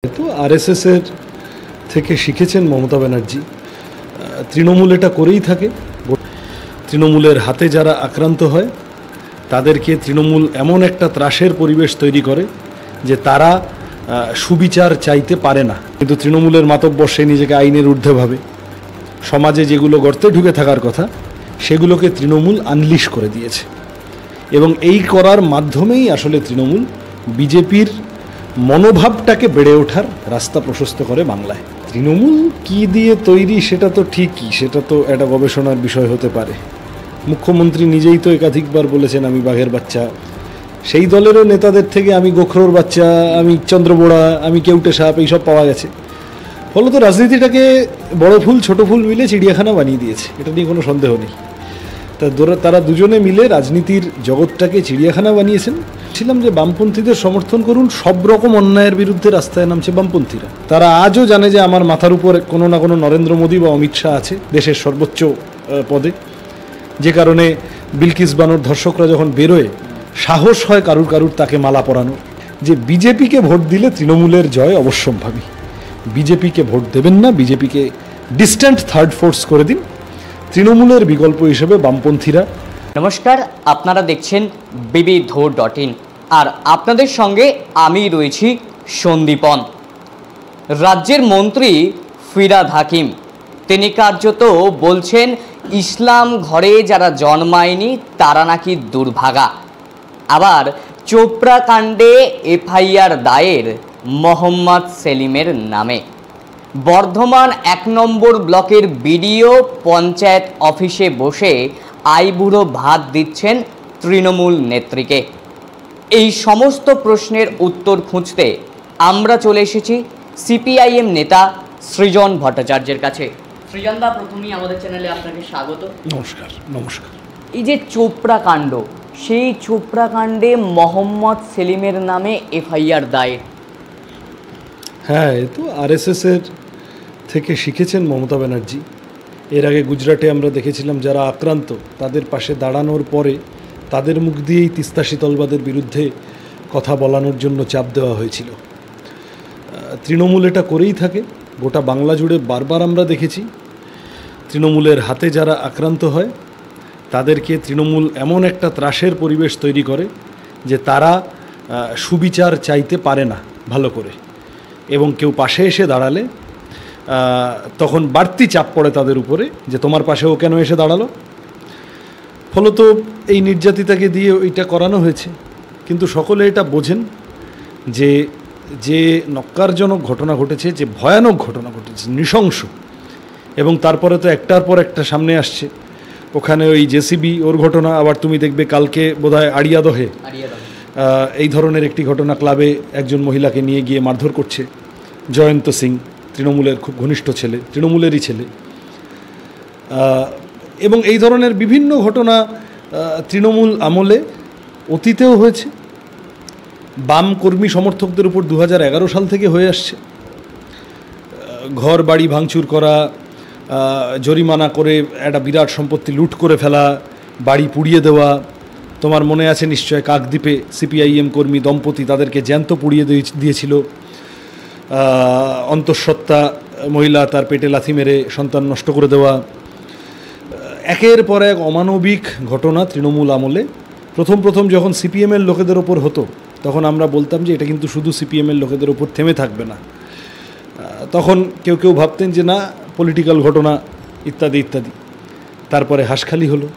তো আরএসএস এর থেকে শিখেছেন মমতা ব্যানার্জি। তৃণমূল এটা করেই থাকে। তৃণমূলের হাতে যারা আক্রান্ত হয় তাদেরকে তৃণমূল এমন একটা ত্রাসের পরিবেশ তৈরি করে যে তারা সুবিচার চাইতে পারে না। কিন্তু তৃণমূলের মাতব্বর সে নিজেকে আইনের ঊর্ধ্বে ভাবে। সমাজে যেগুলো গর্তে ঢুকে থাকার কথা সেগুলোকে তৃণমূল আনলিশ করে দিয়েছে এবং এই করার মাধ্যমেই আসলে তৃণমূল বিজেপির মনোভাবটাকে বেড়ে ওঠার রাস্তা প্রশস্ত করে বাংলায়। তৃণমূল কি দিয়ে তৈরি সেটা তো ঠিকই, সেটা তো একটা গবেষণার বিষয় হতে পারে। মুখ্যমন্ত্রী নিজেই তো একাধিকবার বলেছেন আমি বাঘের বাচ্চা। সেই দলেরও নেতাদের থেকে আমি গোখরোর বাচ্চা, আমি চন্দ্রবোড়া, আমি কেউটে সাপ এইসব পাওয়া গেছে। ফলত রাজনীতিটাকে বড় ফুল ছোট ফুল মিলে চিড়িয়াখানা বানিয়ে দিয়েছে, এটা নিয়ে কোনো সন্দেহ নেই। তারা দুজনে মিলে রাজনীতির জগৎটাকে চিড়িয়াখানা বানিয়েছেন। ছিলাম যে বামপন্থীদের সমর্থন করুন, সব রকম অন্যায়ের বিরুদ্ধে রাস্তায় নামছে বামপন্থীরা। তারা আজও জানে যে আমার মাথার উপর কোনো না কোনো নরেন্দ্র মোদী বা অমিত শাহ আছে দেশের সর্বোচ্চ পদে, যে কারণে বিলকিস বানোর ধর্ষকরা যখন বেরোয় সাহস হয় কারুর তাকে মালা পরানো। যে বিজেপিকে ভোট দিলে তৃণমূলের জয় অবশ্যম্ভাবী। বিজেপিকে ভোট দেবেন না, বিজেপিকে ডিস্ট্যান্ট থার্ড ফোর্স করে দিন। তৃণমূলের বিকল্প হিসেবে বামপন্থীরা। নমস্কার, আপনারা দেখছেন bbdho.in আর আপনাদের সঙ্গে আমি রয়েছি সন্দীপন। রাজ্যের মন্ত্রী ফিরহাদ হাকিম তিনি কার্যত বলছেন ইসলাম ঘরে যারা জন্মায়নি তারা নাকি দুর্ভাগা। আবার চোপড়া কাণ্ডে এফআইআর দায়ের মোহাম্মদ সেলিমের নামে। বর্ধমান ১ নম্বর ব্লকের বিডিও পঞ্চায়েত অফিসে বসে আইবুড়ো ভাত দিচ্ছেন তৃণমূল নেত্রীকে। এই সমস্ত প্রশ্নের উত্তর খুঁজতে আমরা চলে এসেছি সিপিআইএম নেতা সৃজন ভট্টাচার্যের কাছে। সৃজনদা, প্রথমেই আমাদের চ্যানেলে আপনাকে স্বাগত। নমস্কার। নমস্কার। এই যে চোপড়া কাণ্ড, সেই চোপড়া কাণ্ডে মোহাম্মদ সেলিমের নামে এফআইআর দায়ের। হ্যাঁ, এ তো আরএসএস এর থেকে শিখেছেন মমতা ব্যানার্জি। এর আগে গুজরাটে আমরা দেখেছিলাম যারা আক্রান্ত তাদের পাশে দাঁড়ানোর পরে তাদের মুখ দিয়েই তিস্তা শীতলবাদের বিরুদ্ধে কথা বলানোর জন্য চাপ দেওয়া হয়েছিল। তৃণমূল এটা করেই থাকে। গোটা বাংলা জুড়ে বারবার আমরা দেখেছি তৃণমূলের হাতে যারা আক্রান্ত হয় তাদেরকে তৃণমূল এমন একটা ত্রাসের পরিবেশ তৈরি করে যে তারা সুবিচার চাইতে পারে না ভালো করে, এবং কেউ পাশে এসে দাঁড়ালে তখন বাড়তি চাপ পড়ে তাদের উপরে যে তোমার পাশেও কেন এসে দাঁড়ালো। ফলত এই নির্যাতিতাকে দিয়ে ওইটা করানো হয়েছে। কিন্তু সকলে এটা বোঝেন যে যে নক্কারজনক ঘটনা ঘটেছে, যে ভয়ানক ঘটনা ঘটেছে, নৃশংস, এবং তারপরে তো একটার পর একটা সামনে আসছে। ওখানে ওই জেসিবি ওর ঘটনা, আবার তুমি দেখবে কালকে বোধহয় আড়িয়াদহে এই ধরনের একটি ঘটনা, ক্লাবে একজন মহিলাকে নিয়ে গিয়ে মারধর করছে জয়ন্ত সিং, তৃণমূলের খুব ঘনিষ্ঠ ছেলে, তৃণমূলেরই ছেলে। এবং এই ধরনের বিভিন্ন ঘটনা তৃণমূল আমলে অতীতেও হয়েছে। বাম কর্মী সমর্থকদের উপর 2011 সাল থেকে হয়ে আসছে। ঘর বাড়ি ভাঙচুর করা, জরিমানা করে একটা বিরাট সম্পত্তি লুট করে ফেলা, বাড়ি পুড়িয়ে দেওয়া। তোমার মনে আছে নিশ্চয় কাকদ্বীপে সিপিআইএম কর্মী দম্পতি তাদেরকে জ্যান্ত পুড়িয়ে দিয়েছিল। অন্তঃসত্ত্বা মহিলা তার পেটে লাথি মেরে সন্তান নষ্ট করে দেওয়া। একের পর এক অমানবিক ঘটনা তৃণমূল আমলে। প্রথম যখন সিপিএমের লোকেদের ওপর হতো তখন আমরা বলতাম যে এটা কিন্তু শুধু সিপিএমের লোকেদের ওপর থেমে থাকবে না। তখন কেউ ভাবতেন যে না, পলিটিক্যাল ঘটনা ইত্যাদি ইত্যাদি। তারপরে হাঁসখালি হলো,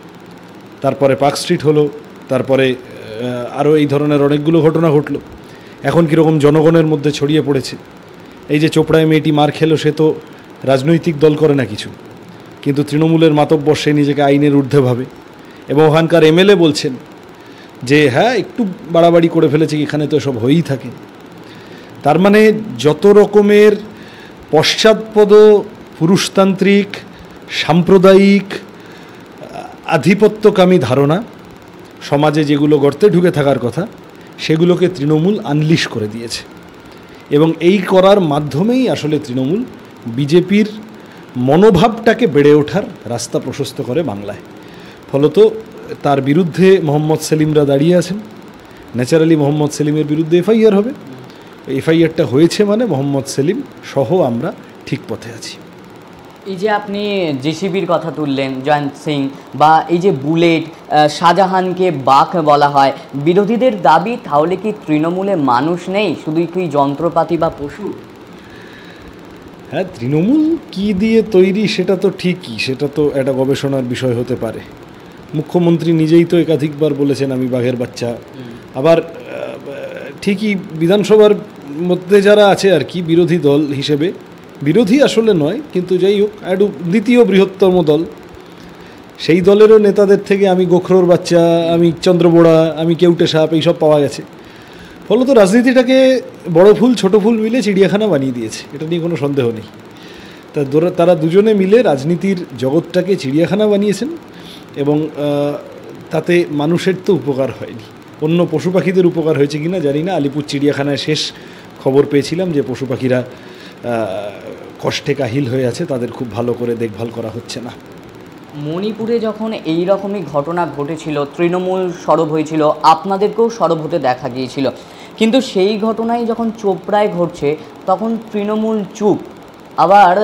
তারপরে পার্ক স্ট্রিট হলো, তারপরে আরও এই ধরনের অনেকগুলো ঘটনা ঘটলো। এখন কীরকম জনগণের মধ্যে ছড়িয়ে পড়েছে। এই যে চোপড়ায় মেয়েটি মার খেলো, সে তো রাজনৈতিক দল করে না কিছু, কিন্তু তৃণমূলের মাতব্বর সে নিজেকে আইনের ঊর্ধ্বে ভাবে। এবং ওখানকার এমএলএ বলছেন যে হ্যাঁ একটু বাড়াবাড়ি করে ফেলেছে, এখানে তো সব হয়েই থাকে। তার মানে যত রকমের পশ্চাৎপদ পুরুষতান্ত্রিক সাম্প্রদায়িক আধিপত্যকামী ধারণা সমাজে যেগুলো গর্তে ঢুকে থাকার কথা সেগুলোকে তৃণমূল আনলিশ করে দিয়েছে এবং এই করার মাধ্যমেই আসলে তৃণমূল বিজেপির মনোভাবটাকে বেড়ে ওঠার রাস্তা প্রশস্ত করে বাংলায়। ফলত তার বিরুদ্ধে মোহাম্মদ সেলিমরা দাঁড়িয়ে আছেন। ন্যাচারালি মোহাম্মদ সেলিমের বিরুদ্ধে এফআইআর হবে। এফআইআরটা হয়েছে মানে মোহাম্মদ সেলিম সহ আমরা ঠিক পথে আছি। এই যে আপনি জেসিবির কথা তুললেন, জয়ন্ত সিং, বা এই যে বুলেট, শাহজাহানকে বাঘ বলা হয়, বিরোধীদের দাবি তাহলে কি তৃণমূলে মানুষ নেই, শুধুই কি যন্ত্রপাতি বা পশু? হ্যাঁ, তৃণমূল কি দিয়ে তৈরি সেটা তো ঠিকই, সেটা তো একটা গবেষণার বিষয় হতে পারে। মুখ্যমন্ত্রী নিজেই তো একাধিকবার বলেছেন আমি বাঘের বাচ্চা। আবার ঠিকই বিধানসভার মধ্যে যারা আছে আর কি বিরোধী দল হিসেবে, বিরোধী আসলে নয় কিন্তু যাই হোক একটু দ্বিতীয় বৃহত্তম দল, সেই দলেরও নেতাদের থেকে আমি গোখরোর বাচ্চা, আমি চন্দ্রবোড়া, আমি কেউটে সাপ এইসব পাওয়া গেছে। ফলত রাজনীতিটাকে বড় ফুল ছোট ফুল মিলে চিড়িয়াখানা বানিয়ে দিয়েছে, এটা নিয়ে কোনো সন্দেহ নেই। তারা দুজনে মিলে রাজনীতির জগৎটাকে চিড়িয়াখানা বানিয়েছেন এবং তাতে মানুষের তো উপকার হয়নি, অন্য পশু পাখিদের উপকার হয়েছে কিনা জানি না। আলিপুর চিড়িয়াখানায় শেষ খবর পেয়েছিলাম যে পশু পাখিরা কষ্টে কাহিল হয়ে আছে, তাদের খুব ভালো করে দেখভাল করা হচ্ছে না। মণিপুরে যখন এই রকমই ঘটনা ঘটেছিল, তৃণমূল সরব হয়েছিল, আপনাদেরকেও সরব হতে দেখা গিয়েছিল, কিন্তু সেই ঘটনায় যখন চোপড়ায় ঘটছে তখন তৃণমূল চুপ, আবার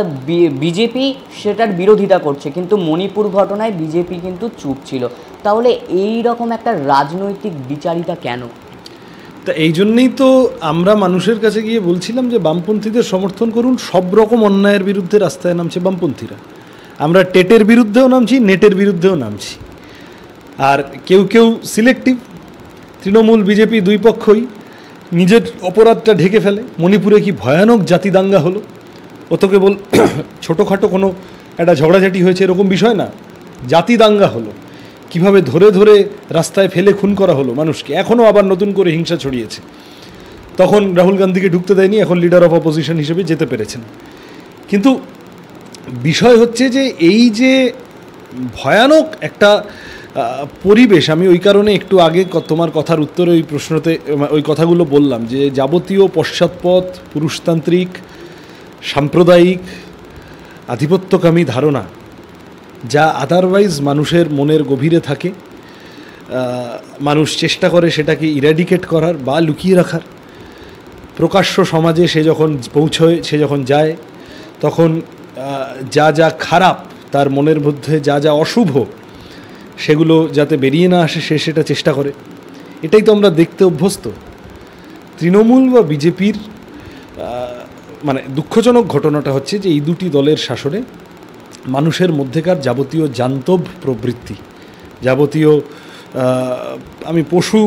বিজেপি সেটার বিরোধিতা করছে, কিন্তু মণিপুর ঘটনায় বিজেপি কিন্তু চুপ ছিল। তাহলে এই রকম একটা রাজনৈতিক বিচারিতা কেন? তা এই জন্যেই তো আমরা মানুষের কাছে গিয়ে বলছিলাম যে বামপন্থীদের সমর্থন করুন, সব রকম অন্যায়ের বিরুদ্ধে রাস্তায় নামছে বামপন্থীরা। আমরা টেটের বিরুদ্ধেও নামছি, নেটের বিরুদ্ধেও নামছি। আর কেউ কেউ সিলেক্টিভ, তৃণমূল বিজেপি দুই পক্ষই নিজের অপরাধটা ঢেকে ফেলে। মণিপুরে কি ভয়ানক জাতি দাঙ্গা হলো, ও তো কেবল ছোটোখাটো কোনো একটা ঝগড়াঝাটি হয়েছে এরকম বিষয় না, জাতি দাঙ্গা হলো, কিভাবে ধরে ধরে রাস্তায় ফেলে খুন করা হলো মানুষকে। এখনও আবার নতুন করে হিংসা ছড়িয়েছে। তখন রাহুল গান্ধীকে ঢুকতে দেয়নি, এখন লিডার অফ অপোজিশন হিসেবে যেতে পেরেছেন। কিন্তু বিষয় হচ্ছে যে এই যে ভয়ানক একটা পরিবেশ, আমি ওই কারণে একটু আগে তোমার কথার উত্তরে ওই প্রশ্নতে ওই কথাগুলো বললাম যে যাবতীয় পশ্চাৎপদ পুরুষতান্ত্রিক সাম্প্রদায়িক আধিপত্যকামী ধারণা যা আদারওয়াইজ মানুষের মনের গভীরে থাকে, মানুষ চেষ্টা করে সেটাকে ইরাডিকেট করার বা লুকিয়ে রাখার। প্রকাশ্য সমাজে সে যখন পৌঁছয়, সে যখন যায়, তখন যা যা খারাপ তার মনের মধ্যে, যা যা অশুভ, সেগুলো যাতে বেরিয়ে না আসে সে সেটা চেষ্টা করে। এটাই তো আমরা দেখতে অভ্যস্ত। তৃণমূল বা বিজেপির মানে দুঃখজনক ঘটনাটা হচ্ছে যে এই দুটি দলের শাসনে মানুষের মধ্যেকার যাবতীয় জান্তব প্রবৃত্তি, যাবতীয় আমি পশু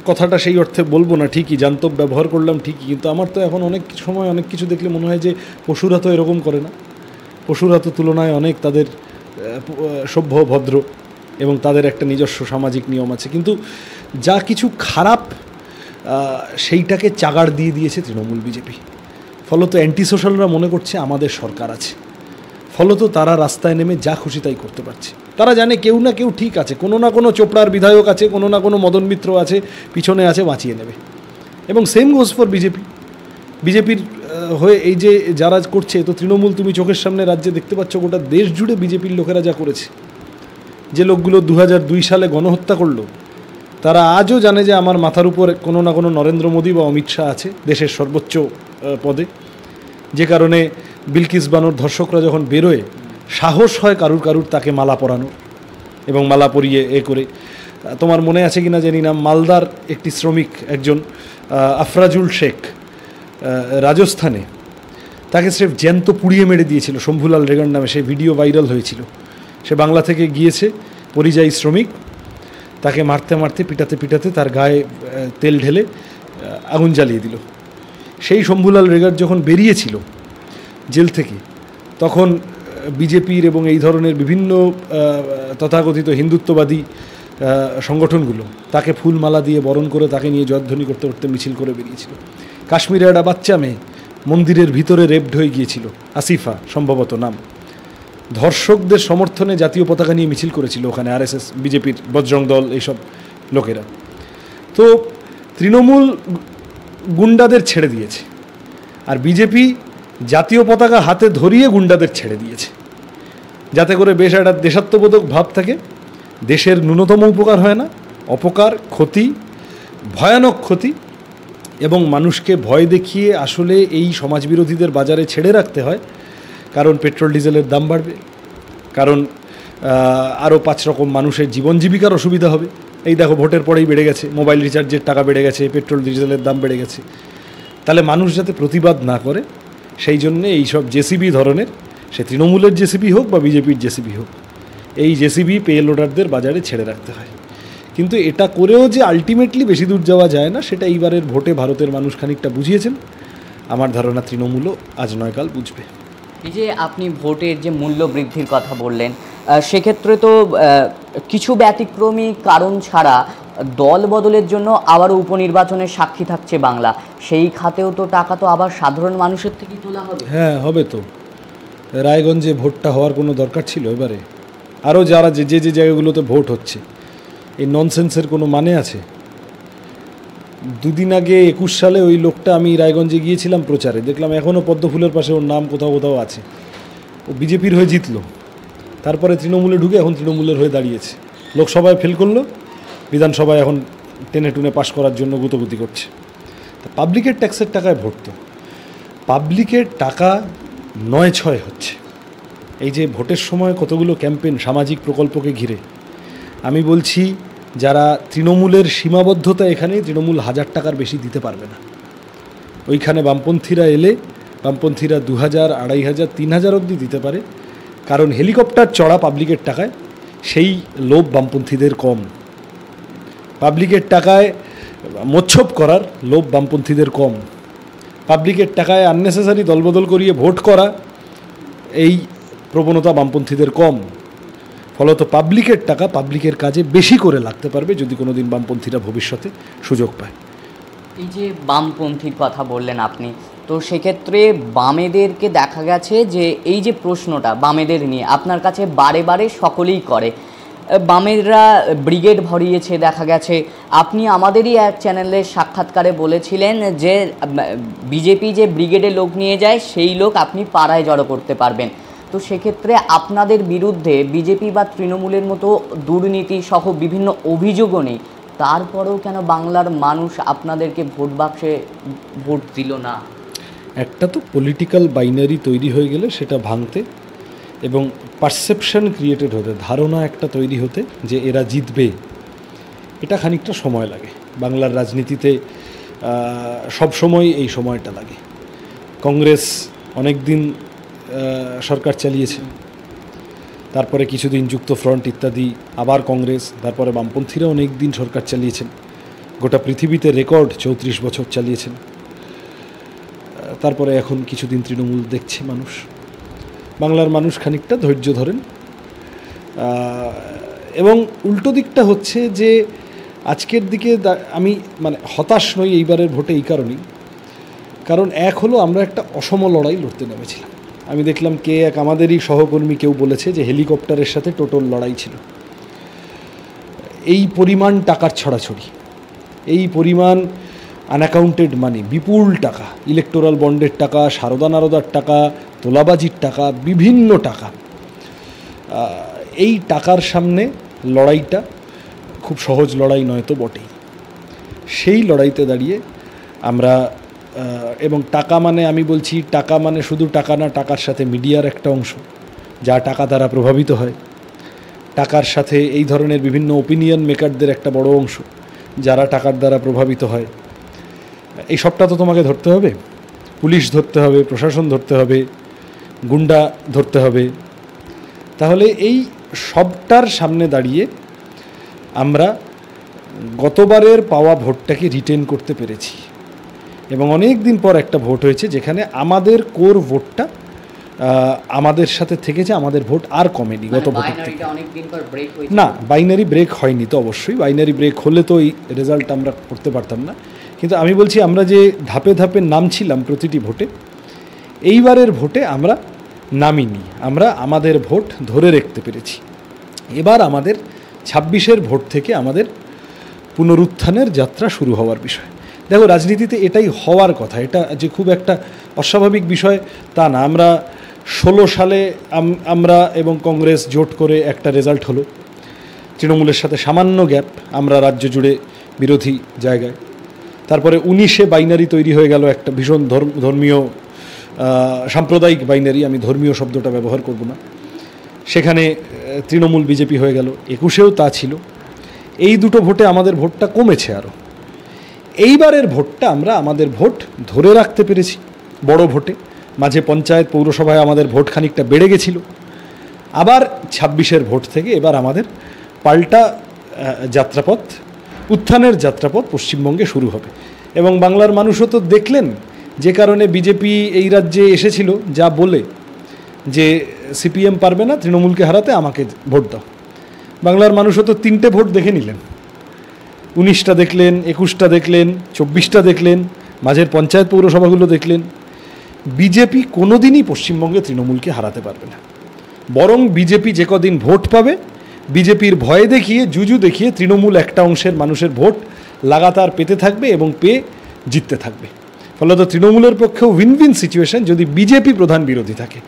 কথাটা সেই অর্থে বলবো না, ঠিকই জান্তব ব্যবহার করলাম ঠিকই, কিন্তু আমার তো এখন অনেক সময় অনেক কিছু দেখলে মনে হয় যে পশুরা তো এরকম করে না। পশুরা তো তুলনায় অনেক তাদের সভ্য ভদ্র এবং তাদের একটা নিজস্ব সামাজিক নিয়ম আছে, কিন্তু যা কিছু খারাপ সেইটাকে চাগাড় দিয়ে দিয়েছে তৃণমূল বিজেপি। ফলত অ্যান্টি সোশ্যালরা মনে করছে আমাদের সরকার আছে, ফলত তারা রাস্তায় নেমে যা খুশি তাই করতে পারছে। তারা জানে কেউ না কেউ ঠিক আছে, কোনো না কোনো চোপড়ার বিধায়ক আছে, কোনো না কোনো মদন মিত্র আছে, পিছনে আছে, বাঁচিয়ে নেবে। এবং সেম গোজ ফর বিজেপি। বিজেপির হয়ে এই যে যারা করছে, তো তৃণমূল তুমি চোখের সামনে রাজ্যে দেখতে পাচ্ছ, গোটা দেশ জুড়ে বিজেপির লোকেরা যা করেছে। যে লোকগুলো 2002 সালে গণহত্যা করলো, তারা আজও জানে যে আমার মাথার উপর কোনো না কোনো নরেন্দ্র মোদী বা অমিত শাহ আছে দেশের সর্বোচ্চ পদে, যে কারণে বিলকিস বানোর ধর্ষকরা যখন বেরোয় সাহস হয় কারুর তাকে মালা পরানো এবং মালা পরিয়ে করে। তোমার মনে আছে কিনা জানি না, মালদার একটি শ্রমিক একজন আফরাজুল শেখ রাজস্থানে, তাকে স্রেফ জ্যান্ত পুড়িয়ে মেরে দিয়েছিল শম্ভুলাল রেগার নামে, সেই ভিডিও ভাইরাল হয়েছিল। সে বাংলা থেকে গিয়েছে, পরিযায়ী শ্রমিক, তাকে মারতে মারতে পিটাতে পিটাতে তার গায়ে তেল ঢেলে আগুন জ্বালিয়ে দিল। সেই শম্ভুলাল রেগার যখন বেরিয়েছিল জেল থেকে, তখন বিজেপির এবং এই ধরনের বিভিন্ন তথাকথিত হিন্দুত্ববাদী সংগঠনগুলো তাকে ফুলমালা দিয়ে বরণ করে তাকে নিয়ে জয়ধ্বনি করতে করতে মিছিল করে বেরিয়েছিল। কাশ্মীরে একটা বাচ্চা মেয়ে মন্দিরের ভিতরে রেপড হয়ে গিয়েছিল, আসিফা সম্ভবত নাম। ধর্ষকদের সমর্থনে জাতীয় পতাকা নিয়ে মিছিল করেছিল ওখানে আরএসএস, বিজেপির বজরং দল, এইসব লোকেরা। তো তৃণমূল গুন্ডাদের ছেড়ে দিয়েছে, আর বিজেপি জাতীয় পতাকা হাতে ধরিয়ে গুন্ডাদের ছেড়ে দিয়েছে, যাতে করে বেশ একটা দেশাত্মবোধক ভাব থাকে। দেশের ন্যূনতম উপকার হয় না, অপকার, ক্ষতি, ভয়ানক ক্ষতি এবং মানুষকে ভয় দেখিয়ে আসলে এই সমাজবিরোধীদের বাজারে ছেড়ে রাখতে হয়, কারণ পেট্রোল ডিজেলের দাম বাড়বে, কারণ আরও 5 রকম মানুষের জীবন জীবিকার অসুবিধা হবে। এই দেখো, ভোটের পরেই বেড়ে গেছে, মোবাইল রিচার্জের টাকা বেড়ে গেছে, পেট্রোল ডিজেলের দাম বেড়ে গেছে। তাহলে মানুষ যাতে প্রতিবাদ না করে, সেই জন্যে এইসব জেসিবি ধরনের, সে তৃণমূলের জেসিবি হোক বা বিজেপির জেসিবি হোক, এই জেসিবি পে লোডারদের বাজারে ছেড়ে রাখতে হয়। কিন্তু এটা করেও যে আলটিমেটলি বেশি দূর যাওয়া যায় না, সেটা এইবারের ভোটে ভারতের মানুষ খানিকটা বুঝিয়েছেন। আমার ধারণা তৃণমূলও আজ নয় কাল বুঝবে। এই যে আপনি ভোটের যে মূল্য বৃদ্ধির কথা বললেন, সেক্ষেত্রে তো কিছু ব্যতিক্রমী কারণ ছাড়া দল বদলের জন্য আবারও উপনির্বাচনের সাক্ষী থাকছে বাংলা। সেই খাতেও তো টাকা তো আবার সাধারণ মানুষের থেকেই তোলা হবে। হ্যাঁ, হবে তো। রায়গঞ্জে ভোটটা হওয়ার কোনো দরকার ছিল এবারে? আরও যারা যে যে জায়গাগুলোতে ভোট হচ্ছে, এই ননসেন্সের কোনো মানে আছে? দুদিন আগে 21 সালে ওই লোকটা, আমি রায়গঞ্জে গিয়েছিলাম প্রচারে, দেখলাম এখনও পদ্মফুলের পাশে ওর নাম কোথাও কোথাও আছে। ও বিজেপির হয়ে জিতলো, তারপরে তৃণমূলে ঢুকে এখন তৃণমূলের হয়ে দাঁড়িয়েছে। লোকসভায় ফেল করলো, বিধানসভায় এখন টেনে টুনে পাশ করার জন্য গুতগুতি করছে। তা পাবলিকের ট্যাক্সের টাকায় ভোট, তো পাবলিকের টাকা 9-6 হচ্ছে। এই যে ভোটের সময় কতগুলো ক্যাম্পেইন সামাজিক প্রকল্পকে ঘিরে, আমি বলছি যারা তৃণমূলের সীমাবদ্ধতা, এখানে তৃণমূল 1000 টাকার বেশি দিতে পারবে না। ওইখানে বামপন্থীরা এলে বামপন্থীরা 2000, 2500, 3000 অবধি দিতে পারে, কারণ হেলিকপ্টার চড়া পাবলিকের টাকায় সেই লোভ বামপন্থীদের কম। পাবলিকের টাকায় মোচ্ছব করার লোভ বামপন্থীদের কম। পাবলিকের টাকায় আননেসেসারি দলবদল করিয়ে ভোট করা, এই প্রবণতা বামপন্থীদের কম। ফলত পাবলিকের টাকা পাবলিকের কাজে বেশি করে লাগতে পারবে যদি কোনো দিন বামপন্থীরা ভবিষ্যতে সুযোগ পায়। এই যে বামপন্থীর কথা বললেন আপনি, তো সেক্ষেত্রে বামেদেরকে দেখা গেছে যে এই যে প্রশ্নটা বামেদের নিয়ে আপনার কাছে বারে বারে সকলেই করে, বামেরা ব্রিগেড ভরিয়েছে দেখা গেছে। আপনি আমাদেরই এক চ্যানেলের সাক্ষাৎকারে বলেছিলেন যে বিজেপি যে ব্রিগেডে লোক নিয়ে যায় সেই লোক আপনি পাড়ায় জড়ো করতে পারবেন। তো সেক্ষেত্রে আপনাদের বিরুদ্ধে বিজেপি বা তৃণমূলের মতো দুর্নীতি সহ বিভিন্ন অভিযোগও নেই, তারপরেও কেন বাংলার মানুষ আপনাদেরকে ভোট বাক্সে ভোট দিল না? একটা তো পলিটিক্যাল বাইনারি তৈরি হয়ে গেলে সেটা ভাঙতে এবং পারসেপশন ক্রিয়েটেড হতে, ধারণা একটা তৈরি হতে যে এরা জিতবে, এটা খানিকটা সময় লাগে। বাংলার রাজনীতিতে সবসময় এই সময়টা লাগে। কংগ্রেস অনেক দিন সরকার চালিয়েছে, তারপরে কিছুদিন যুক্ত ফ্রন্ট ইত্যাদি, আবার কংগ্রেস, তারপরে বামপন্থীরা অনেক দিন সরকার চালিয়েছেন। গোটা পৃথিবীতে রেকর্ড 34 বছর চালিয়েছেন। তারপরে এখন কিছুদিন তৃণমূল দেখছে মানুষ। বাংলার মানুষ খানিকটা ধৈর্য ধরেন। এবং উল্টো দিকটা হচ্ছে যে আজকের দিকে আমি হতাশ নই এইবারের ভোটে এই কারণেই, কারণ এক হলো আমরা একটা অসম লড়াই লড়তে নেমেছিলাম। আমি দেখলাম এক আমাদেরই সহকর্মী কেউ বলেছে যে হেলিকপ্টারের সাথে টোটাল লড়াই ছিল। এই পরিমাণ টাকার ছড়াছড়ি, এই পরিমাণ আনঅ্যাকাউন্টেড মানি, বিপুল টাকা, ইলেকটোরাল বন্ডের টাকা, সারদা নারদার টাকা, তোলাবাজির টাকা, বিভিন্ন টাকা, এই টাকার সামনে লড়াইটা খুব সহজ লড়াই নয় তো বটেই। সেই লড়াইতে দাঁড়িয়ে আমরা, এবং টাকা মানে আমি বলছি, টাকা মানে শুধু টাকা না, টাকার সাথে মিডিয়ার একটা অংশ যা টাকা দ্বারা প্রভাবিত হয়, টাকার সাথে এই ধরনের বিভিন্ন ওপিনিয়ন মেকারদের একটা বড় অংশ যারা টাকার দ্বারা প্রভাবিত হয়। এই সবটা তো তোমাকে ধরতে হবে, পুলিশ ধরতে হবে, প্রশাসন ধরতে হবে, গুন্ডা ধরতে হবে। তাহলে এই সবটার সামনে দাঁড়িয়ে আমরা গতবারের পাওয়া ভোটটাকে রিটেন করতে পেরেছি, এবং অনেক দিন পর একটা ভোট হয়েছে যেখানে আমাদের কোর ভোটটা আমাদের সাথে থেকেছে, আমাদের ভোট আর কমেনি গত ভোটের থেকে। না, বাইনারি ব্রেক হয়নি তো, অবশ্যই বাইনারি ব্রেক হলে তো এই রেজাল্ট আমরা করতে পারতাম না। কিন্তু আমি বলছি আমরা যে ধাপে ধাপে নামছিলাম প্রতিটি ভোটে, এইবারের ভোটে আমরা নামিনি, আমরা আমাদের ভোট ধরে রাখতে পেরেছি। এবার আমাদের 26-এর ভোট থেকে আমাদের পুনরুত্থানের যাত্রা শুরু হওয়ার বিষয়। দেখো, রাজনীতিতে এটাই হওয়ার কথা, এটা যে খুব একটা অস্বাভাবিক বিষয় তা না। আমরা 16 সালে আমরা এবং কংগ্রেস জোট করে একটা রেজাল্ট হলো, তৃণমূলের সাথে সামান্য গ্যাপ, আমরা রাজ্য জুড়ে বিরোধী জায়গায়। তারপরে 19-এ বাইনারি তৈরি হয়ে গেল, একটা ভীষণ ধর্মীয় সাম্প্রদায়িক বাইনারি, আমি ধর্মীয় শব্দটা ব্যবহার করব না। সেখানে তৃণমূল বিজেপি হয়ে গেল, 21-এও তা ছিল। এই দুটো ভোটে আমাদের ভোটটা কমেছে আরও। এইবারের ভোটটা আমরা আমাদের ভোট ধরে রাখতে পেরেছি বড় ভোটে। মাঝে পঞ্চায়েত পৌরসভায় আমাদের ভোট খানিকটা বেড়ে গেছিল। আবার 26-এর ভোট থেকে এবার আমাদের পাল্টা যাত্রাপথ, উত্থানের যাত্রাপথ পশ্চিমবঙ্গে শুরু হবে। এবং বাংলার মানুষও তো দেখলেন যে কারণে বিজেপি এই রাজ্যে এসেছিল, যা বলে যে সিপিএম পারবে না তৃণমূলকে হারাতে, আমাকে ভোট দাও। বাংলার মানুষও তো 3টে ভোট দেখে নিলেন, 19টা দেখলেন, 21টা দেখলেন, 24টা দেখলেন, মাঝের পঞ্চায়েত পৌরসভাগুলো দেখলেন। বিজেপি কোনোদিনই পশ্চিমবঙ্গে তৃণমূলকে হারাতে পারবে না। বরং বিজেপি যে কদিন ভোট পাবে, বিজেপির ভয় দেখিয়ে, জুজু দেখিয়ে তৃণমূল একটা অংশের মানুষের ভোট লাগাতার পেতে থাকবে এবং পেয়ে জিততে থাকবে। ফলত তৃণমূলের পক্ষেও উইন উইন সিচুয়েশন যদি বিজেপি প্রধান বিরোধী থাকে।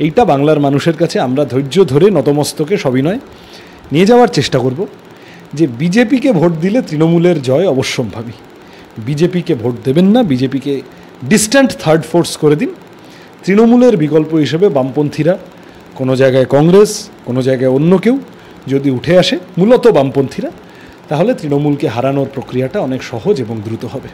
এইটা বাংলার মানুষের কাছে আমরা ধৈর্য ধরে নতমস্তকে সবিনয় নিয়ে যাওয়ার চেষ্টা করব যে বিজেপিকে ভোট দিলে তৃণমূলের জয় অবশ্যম্ভাবী। বিজেপিকে ভোট দেবেন না, বিজেপিকে ডিস্ট্যান্ট থার্ড ফোর্স করে দিন। তৃণমূলের বিকল্প হিসেবে বামপন্থীরা, কোনো জায়গায় কংগ্রেস, কোনো জায়গায় অন্য কেউ যদি উঠে আসে, মূলত বামপন্থীরা, তাহলে তৃণমূলকে হারানোর প্রক্রিয়াটা অনেক সহজ এবং দ্রুত হবে।